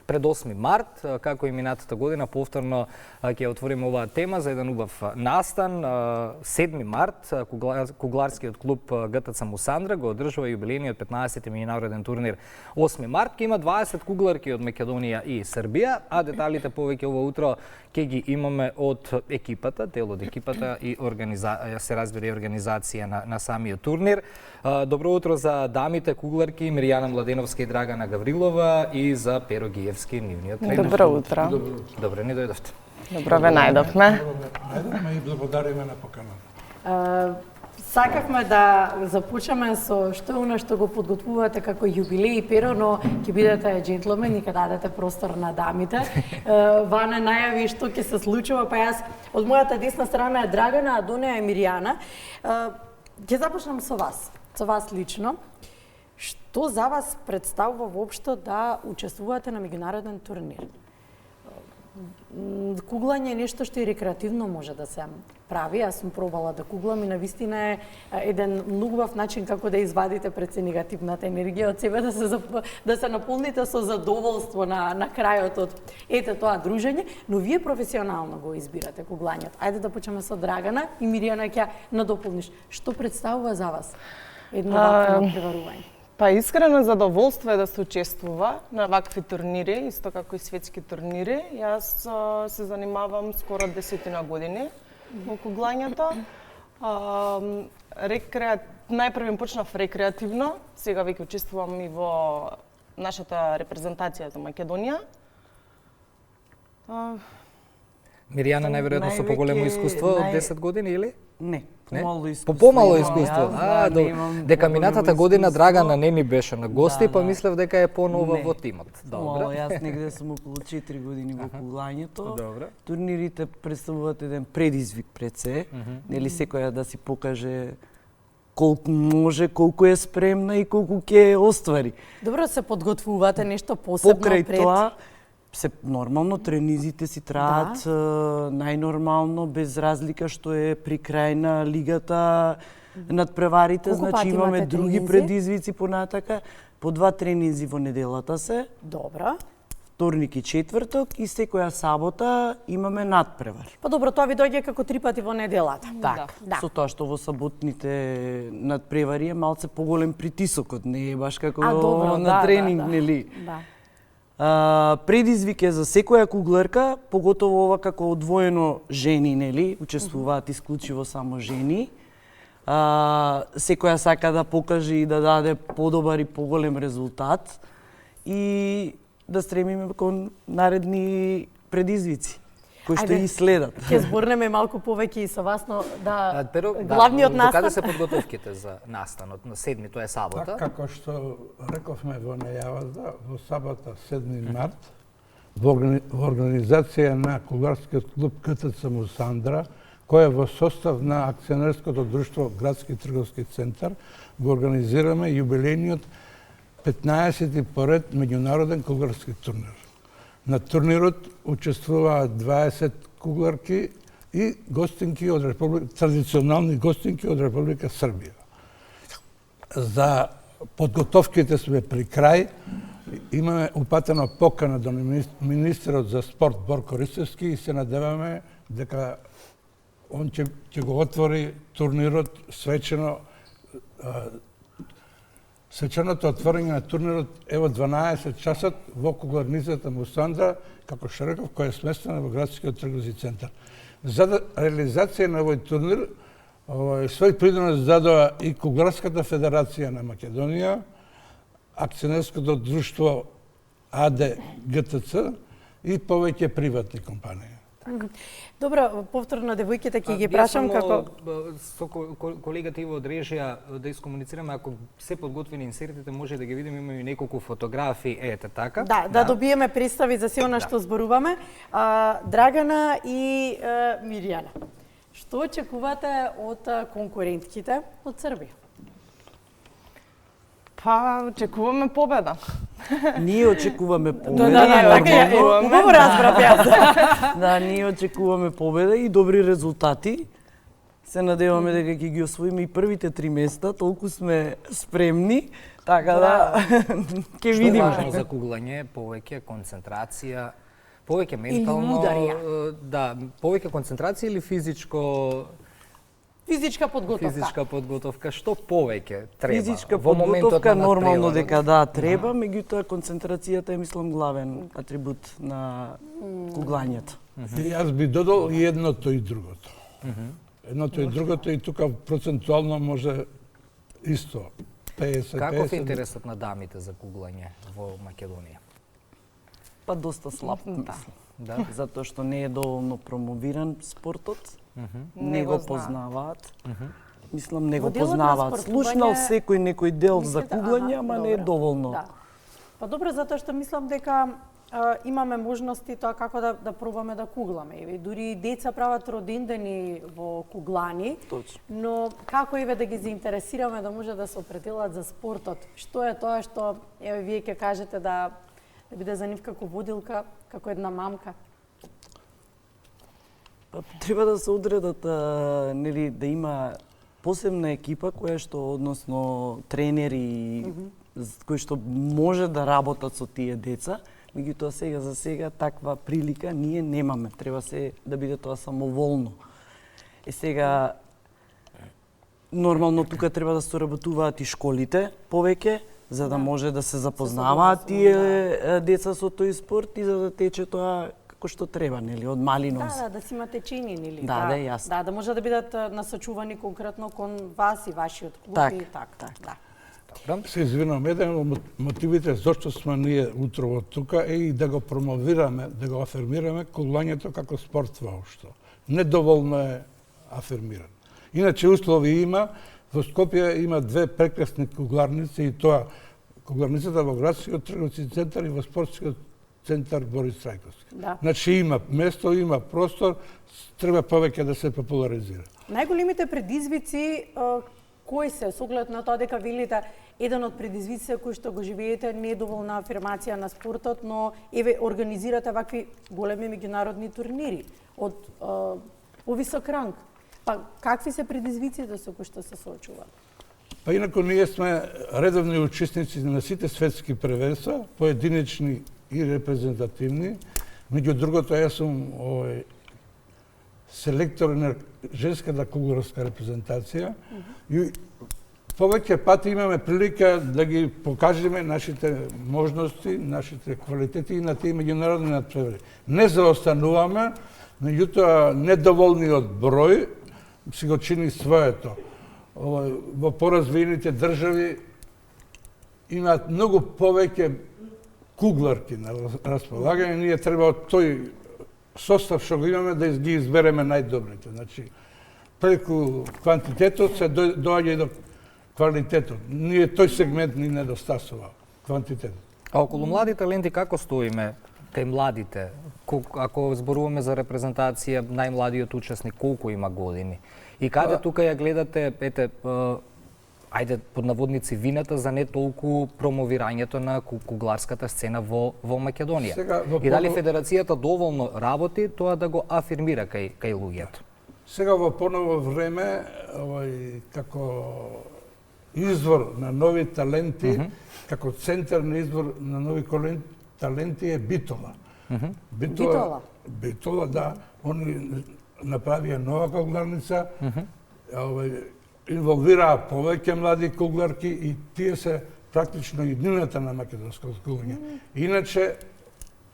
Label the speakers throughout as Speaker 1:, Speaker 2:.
Speaker 1: Пред 8 март, како и минатата година, повторно ќе отвориме оваа тема за еден убав настан. 7 март, кугларскиот клуб ГТЦ Мусандра го одржува јубилејниот 15-ти меѓународен турнир. 8 март ќе има 20 кугларки од Македонија и Србија, а деталите повеќе ова утро ќе ги имаме од екипата, дел од екипата и се разбира и организација на самиот турнир. Добро утро за дамите кугларки Мирјана Младеновска и Драгана Гаврилова и за Перо Гиевски, нивниот тренер.
Speaker 2: Добро утро.
Speaker 1: Добре ни дојдовте.
Speaker 2: Добро ве најдовме.
Speaker 3: Најдовме и благодариме на поканата.
Speaker 4: Сакавме да започнеме со што е она што го подготвувате како јубилеј Перо, но ќе бидете џентлмени и ќе дадете простор на дамите. Ване најави што ќе се случува, па јас од мојата десна страна е Драгана, а до неа е Мирјана. Ќе започнам со вас лично. Што за вас представува воопшто да учествувате на меѓународен турнир? Куглање е нешто што и рекреативно може да се прави. Јас сум пробала да куглам и навистина е еден многу убав начин како да извадите пред се негативната енергија од себе, да се наполните со задоволство на крајот од тоа дружење, но вие професионално го избирате куглањето. Ајде да почнеме со Драгана и Мирјана ќе надополниш. Што представува за вас едно вакво надпреварување?
Speaker 2: Па искрено задоволство е да се учествува на вакви турнири, исто како и светски турнири. Јас се занимавам скоро 10 години во куглањето. Најпрво почнав рекреативно, сега веќе учествувам и во нашата репрезентација за Македонија.
Speaker 1: Мирјана најверојатно со поголемо искуство од 10 години или?
Speaker 5: Не, помало искуство.
Speaker 1: Помало искуство. Дека минатата година Драгана не ни беше на гости, па мислев дека е понова во тимот.
Speaker 5: Добро. Јас негде сум околу 4 години во куглањето.
Speaker 1: Добро.
Speaker 5: Турнирите представуваат еден предизвик пред се, нели секоја да си покаже колку може, колку е спремна и колку ќе оствари.
Speaker 4: Добро, се подготвувате нешто посебно
Speaker 5: Покрај
Speaker 4: пред?
Speaker 5: тоа, нормално тренизите си траат најнормално, без разлика што е при крај на лигата, надпреварите,
Speaker 4: Колку
Speaker 5: значи
Speaker 4: пати
Speaker 5: имаме
Speaker 4: имате
Speaker 5: други
Speaker 4: тренизи?
Speaker 5: предизвици понатака, по 2 тренизи во неделата се,
Speaker 4: Добро.
Speaker 5: вторник и четврток и секоја сабота имаме надпревар.
Speaker 4: Па добро, тоа ви доаѓа како 3 пати во неделата.
Speaker 5: Так, со тоа што во саботните надпревари е малце поголем притисокот, не е баш како на тренинг, нели?
Speaker 4: Да.
Speaker 5: Предизвик е за секоја кугларка, поготово ова како одвоено жени, нели, учествуваат исклучиво само жени. Секоја сака да покаже и да даде подобар и поголем резултат и да стремиме кон наредни предизвици кои што и следат.
Speaker 4: Ќе зборнеме малку повеќе и со вас, но
Speaker 1: Перо,
Speaker 4: главниот настан.
Speaker 1: Каде се подготовките за настанот на 7, тоа е сабота?
Speaker 3: Како што рековме во најавата, во сабота 7 март, во организација на кугларскиот клуб ГТЦ Мусандра, кој е во состав на акционерското друштво Градски трговски центар, го организираме јубилејниот 15-ти поред меѓународен кугларски турнир. На турнирот учествуваат 20 кугларки и гостинки од традиционални гостинки од Република Србија. За подготовките сме при крај. Имаме упатена покана до министерот за спорт Борко Ристевски и се надеваме дека он ќе го отвори турнирот свечено. Свеченото отворање на турнирот е во 12 часот во кугларницата Мусандра, како што реков, која е сместена во Градскиот трговски центар. За реализација на овој турнир, свој придонес дадоа и Кугларската федерација на Македонија, акционерското друштво АД ГТЦ и повеќе приватни компании.
Speaker 4: Добро, повторно девојките ќе ги прашам како
Speaker 1: со колегата Иво од режија да искомуницираме, ако се подготвени инсертите може да ги видиме, има и неколку фотографии, ете така.
Speaker 4: Да добиеме представи за се она што зборуваме. Драгана и Мирјана. Што очекувате од конкурентките од Србија?
Speaker 2: Па, очекуваме победа.
Speaker 5: Ние очекуваме победа.
Speaker 4: Да, убаво разбрав јас.
Speaker 5: Да, ние очекуваме победа и добри резултати. Се надеваме дека ќе ги освоиме и првите 3 места, толку сме спремни, така да ќе
Speaker 1: Што е
Speaker 5: видиме.
Speaker 1: важно за куглање? Повеќе концентрација, повеќе ментално...
Speaker 4: ударија.
Speaker 1: Да, повеќе концентрација или физичко...
Speaker 4: Физичка подготовка.
Speaker 1: Физичка подготовка, што повеќе треба?
Speaker 5: Физичка
Speaker 1: во моментот
Speaker 5: подготовка
Speaker 1: на
Speaker 5: нормално
Speaker 1: надпреварот?
Speaker 5: дека да треба, меѓутоа концентрацијата е мислам главен атрибут на куглањето.
Speaker 3: И јас би додал и едното и другото. Едното и другото и тука процентуално може исто. 50-50.
Speaker 1: Каков е интересот на дамите за куглање во Македонија?
Speaker 5: Па доста слаб, мислам.
Speaker 1: Да.
Speaker 5: Затоа што не е доволно промовиран спортот,
Speaker 2: Не
Speaker 5: не
Speaker 2: го
Speaker 5: го
Speaker 2: знаат.
Speaker 5: познаваат. Мислам, не
Speaker 4: Во
Speaker 5: го
Speaker 4: делот на
Speaker 5: познаваат.
Speaker 4: спортување,
Speaker 5: Слушнал секој некој дел за
Speaker 4: мислите,
Speaker 5: куглање,
Speaker 4: аха,
Speaker 5: ама не е
Speaker 4: добро.
Speaker 5: доволно.
Speaker 4: Да. Па добро, затоа што мислам дека имаме можности тоа како да пробаме да кугламе. Еве, дури и деца прават родендени во куглани,
Speaker 5: Точно.
Speaker 4: но како еве да ги заинтересираме да може да се определат за спортот? Што е тоа што еве вие ќе кажете да биде за нив како водилка, како една мамка?
Speaker 5: Па, треба да се одредат, нели, да има посебна екипа која што, односно тренери, кои што може да работат со тие деца, меѓутоа сега за сега таква прилика ние немаме. Треба се да биде тоа самоволно. Сега нормално тука треба да соработуваат и школите повеќе, за да може да се запознаваат тие деца со тој спорт и за да тече тоа како што треба, нели, од мали нозе.
Speaker 4: Да, да си имате чини, нели?
Speaker 5: Да, да, јасно.
Speaker 4: Да, да може да бидат насочувани конкретно кон вас и вашиот клуб
Speaker 5: Так,
Speaker 4: и така. Да.
Speaker 1: Добро.
Speaker 3: Се извинувам, еден од мотивите зашто сме ние утрово тука е и да го промовираме, да го афирмираме куглањето како спорт воопшто. Недоволно е афирмиран. Иначе услови има, во Скопје има 2 прекрасни кугларници и тоа кугларницата во градскиот трговски центар и во спортскиот центар Борис Трајковски.
Speaker 4: Да.
Speaker 3: Значи има место, има простор, треба повеќе да се популаризира.
Speaker 4: Најголемите предизвици кои се, со оглед на тоа дека велите еден од предизвиците кои што го живеете не е доволна афирмација на спортот, но еве организирате вакви големи меѓународни турнири од повисок ранг. Па какви се предизвиците со кои што се соочуваат?
Speaker 3: Па инаку ние сме редовни учесници на сите светски првенства, поединечни и репрезентативни. Меѓу другото, јас сум селектор на женската кугларска репрезентација и повеќе пати имаме прилика да ги покажеме нашите можности, нашите квалитети и на тие меѓународни надпревари. Не заостануваме, меѓутоа недоволни од број си го чини своето. Во поразвиените држави имаат многу повеќе кугларки на располагање, ние треба од тој состав што го имаме да ги избереме најдобрите. Значи, преку квантитетот се доаѓа и до квалитетот. Ние тој сегмент ни недостасува, квантитетот.
Speaker 1: А околу млади таленти како стоиме кај младите? Ако зборуваме за репрезентација, најмладиот учесник колку има години? И каде тука ја гледате, ајде под наводници вината за не толку промовирањето на кугларската сцена во Македонија?
Speaker 3: Сега,
Speaker 1: И дали федерацијата доволно работи тоа да го афирмира кај луѓето?
Speaker 3: Сега во поново време, како извор на нови таленти, како центар на извор на нови таленти е Битола. Битола, да. Они направија нова кугларница, инволвираа повеќе млади кугларки и тие се практично иднината на македонското куглање. Иначе,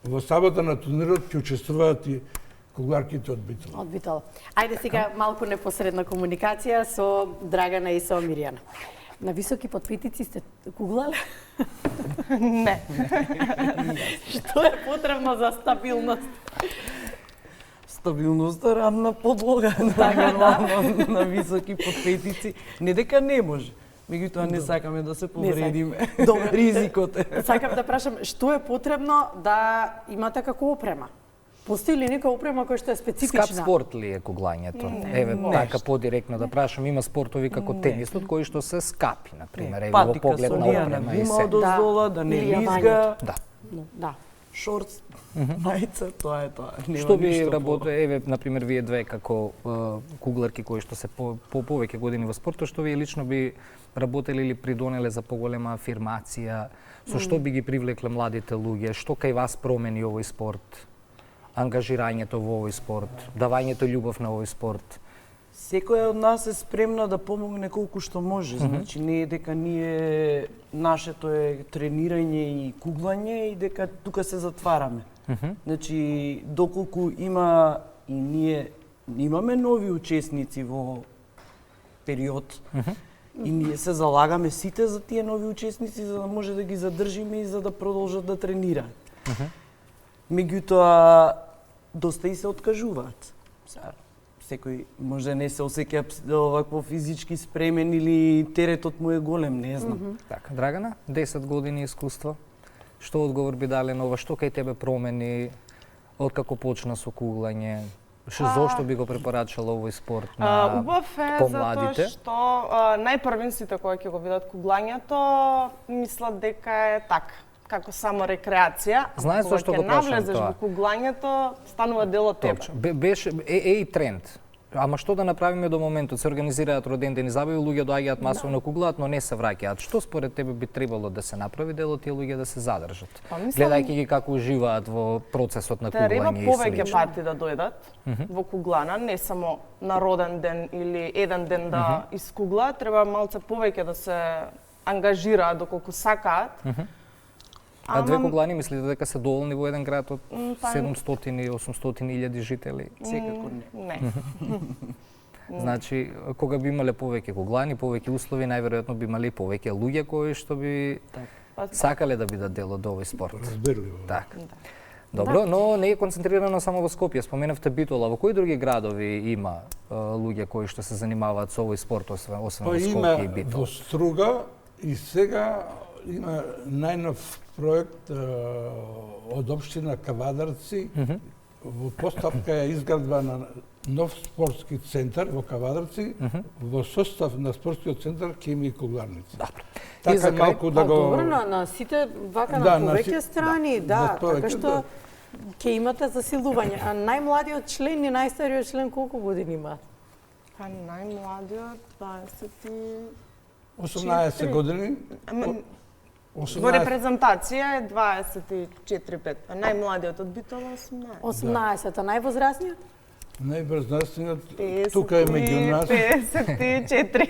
Speaker 3: во сабота на турнирот ќе учествуваат и кугларките од Битола.
Speaker 4: Од Битола. Ајде сега малку непосредна комуникација со Драгана и со Мирјана. На високи подпетици сте куглале?
Speaker 2: Не.
Speaker 4: Што е потребно за стабилност?
Speaker 5: Стабилноста, рамна подлога, нормално на високи подпетици. Не дека не може, меѓутоа не сакаме да се повредиме.
Speaker 4: Добро.
Speaker 5: Ризикот е.
Speaker 4: Сакам да прашам, што е потребно да имате како опрема? Постои ли нека опрема која што е специфична?
Speaker 1: Скап спорт ли е куглањето? Еве, така подиректно да прашам, има спортови како тенисот кои што се скапи, на пример, еве во
Speaker 5: Патика
Speaker 1: поглед
Speaker 5: со
Speaker 1: на
Speaker 5: лија на
Speaker 1: опрема и
Speaker 5: гума
Speaker 1: се.
Speaker 5: одоздола, да не
Speaker 4: или
Speaker 5: лизга.
Speaker 1: Да.
Speaker 4: Да.
Speaker 5: шортс, мајца, тоа е тоа. Нема
Speaker 1: Што би
Speaker 5: ништо
Speaker 1: работи, еве, например, вие две како кугларки кои што се повеќе години во спортот, што вие лично би работеле или придонеле за поголема афирмација, со што би ги привлекле младите луѓе, што кај вас промени овој спорт, ангажирањето во овој спорт, давањето љубов на овој спорт?
Speaker 5: Секоја од нас е спремна да помогне колку што може. Значи не е дека ние нашето е тренирање и куглање и дека тука се затвараме. Значи доколку има и ние имаме нови учесници во период и ние се залагаме сите за тие нови учесници за да може да ги задржиме и за да продолжат да тренираат. Меѓутоа доста и се откажуваат. Секој може не се осеќа овакво физички спремен или теретот му е голем, не знам.
Speaker 1: Така, Драгана, 10 години искуство. Што одговор би дале на ова? Што кај тебе промени откако почна со куглање? Зошто би го препорачала овој спорт на
Speaker 2: Убав е
Speaker 1: помладите?
Speaker 2: затоа што најпрвенците кои ќе го видат куглањето мислат дека е така, како само рекреација.
Speaker 1: Знаеш зошто го
Speaker 2: Кога ќе
Speaker 1: прашам
Speaker 2: навлезеш
Speaker 1: тоа?
Speaker 2: во куглањето, станува дел од тебе.
Speaker 1: Точно. Беше и тренд. Ама што да направиме до моментот? Се организираат родендени забави, луѓе доаѓаат масовно куглаат, но не се враќаат. Што според тебе би требало да се направи дел од тие луѓе да се задржат?
Speaker 2: Па, мислам,
Speaker 1: Гледајќи ги како уживаат во процесот на
Speaker 2: треба
Speaker 1: куглање и
Speaker 2: повеќе
Speaker 1: слично.
Speaker 2: пати да дојдат во куглана, не само на роден ден или еден ден да искуглаат, треба малце повеќе да се ангажираат доколку сакаат.
Speaker 1: А две куглани мислите дека се доволни во еден град од
Speaker 2: па,
Speaker 1: 700 и 800 илјади жители?
Speaker 5: Секако не.
Speaker 2: Не.
Speaker 1: Значи, кога би имале повеќе куглани, повеќе услови, најверојатно би имале и повеќе луѓе кои што би сакале да бидат дел од овој спорт.
Speaker 3: Разбирливо.
Speaker 1: Така. Добро, но не е концентрирано само во Скопје. Споменавте Битола. Во кои други градови има луѓе кои што се занимаваат со овој спорт, освен во Скопје и
Speaker 3: Има
Speaker 1: Битола?
Speaker 3: во Струга и сега има најнов проект од општина Кавадарци. Во постапка е изградба на нов спортски центар во Кавадарци. Во состав на спортскиот центар ќе има и кугларници.
Speaker 1: И за
Speaker 3: Така
Speaker 1: крај,
Speaker 3: малку да го...
Speaker 4: Добро, на сите вака
Speaker 3: Да,
Speaker 4: на
Speaker 3: на
Speaker 4: повеќе
Speaker 3: си-
Speaker 4: страни,
Speaker 3: да,
Speaker 4: да,
Speaker 3: на повеќе,
Speaker 4: така што ќе имате засилување. А најмладиот член и најстариот член колку години има?
Speaker 2: Па најмладиот
Speaker 3: 18 години.
Speaker 2: Во
Speaker 3: 18
Speaker 2: репрезентација е 24-5, а најмладиот од Битола 18.
Speaker 4: 18, а највозрастниот?
Speaker 3: најврзнасниот тука е меѓу нас.
Speaker 2: 54.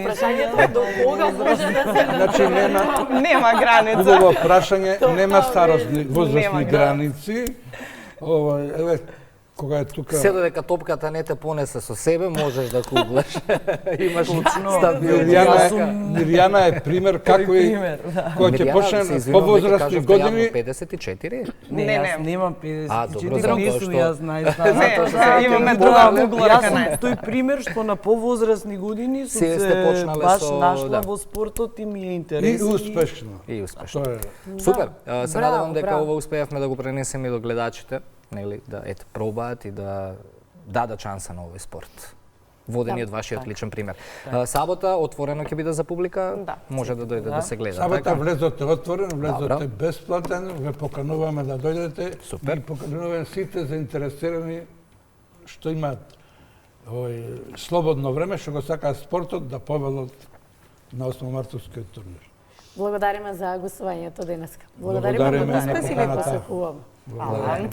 Speaker 4: Прашањето е до кога може да се
Speaker 3: Значи
Speaker 2: Нема граница.
Speaker 3: убаво прашање, нема старосни
Speaker 2: Нема
Speaker 3: возрастни
Speaker 2: граница.
Speaker 3: граници. Еве кога е тука
Speaker 1: Се додека топката не те понесе со себе, можеш да куглаш. Имаш
Speaker 3: Мирјана
Speaker 1: стабилно.
Speaker 3: Мирјана е пример како и кога ќе почне на повозрастни години.
Speaker 1: 54?
Speaker 5: Не, јас немам 54,
Speaker 1: А, добро,
Speaker 5: не
Speaker 1: затоа
Speaker 5: сум
Speaker 1: што-
Speaker 5: јас најстар.
Speaker 2: Не, имаме друга
Speaker 5: Јас
Speaker 2: кугларка
Speaker 5: сум
Speaker 2: најстар.
Speaker 5: тој пример што на повозрастни години сум
Speaker 1: Сите сте
Speaker 5: се
Speaker 1: почнале
Speaker 5: баш
Speaker 1: со-
Speaker 5: нашла
Speaker 1: да.
Speaker 5: во спортот и ми е
Speaker 3: И
Speaker 5: интересно.
Speaker 3: успешно.
Speaker 1: И успешно.
Speaker 3: Тоа е.
Speaker 1: Супер. Се
Speaker 4: браво,
Speaker 1: надевам дека
Speaker 4: браво.
Speaker 1: ова успеавме да го пренесеме и до гледачите, нели, да ете пробаат и да дадат шанса на овој спорт. Водени од вашиот личен пример. Сабота отворено ќе биде за публика,
Speaker 2: Да.
Speaker 1: може да дојде да се гледа.
Speaker 3: Сабота
Speaker 1: така?
Speaker 3: влезот е отворен, влезот
Speaker 1: Добро.
Speaker 3: е бесплатен, ве покануваме да дојдете.
Speaker 1: Супер.
Speaker 3: И покануваме сите заинтересирани што имаат слободно време, што го сакаат спортот да повелат на 8 мартовскиот турнир.
Speaker 4: Благодариме за гостувањето денеска.
Speaker 3: Благодариме
Speaker 4: на
Speaker 3: на
Speaker 4: успех и
Speaker 3: поканата.
Speaker 4: лепо се хубаво.
Speaker 2: Алан.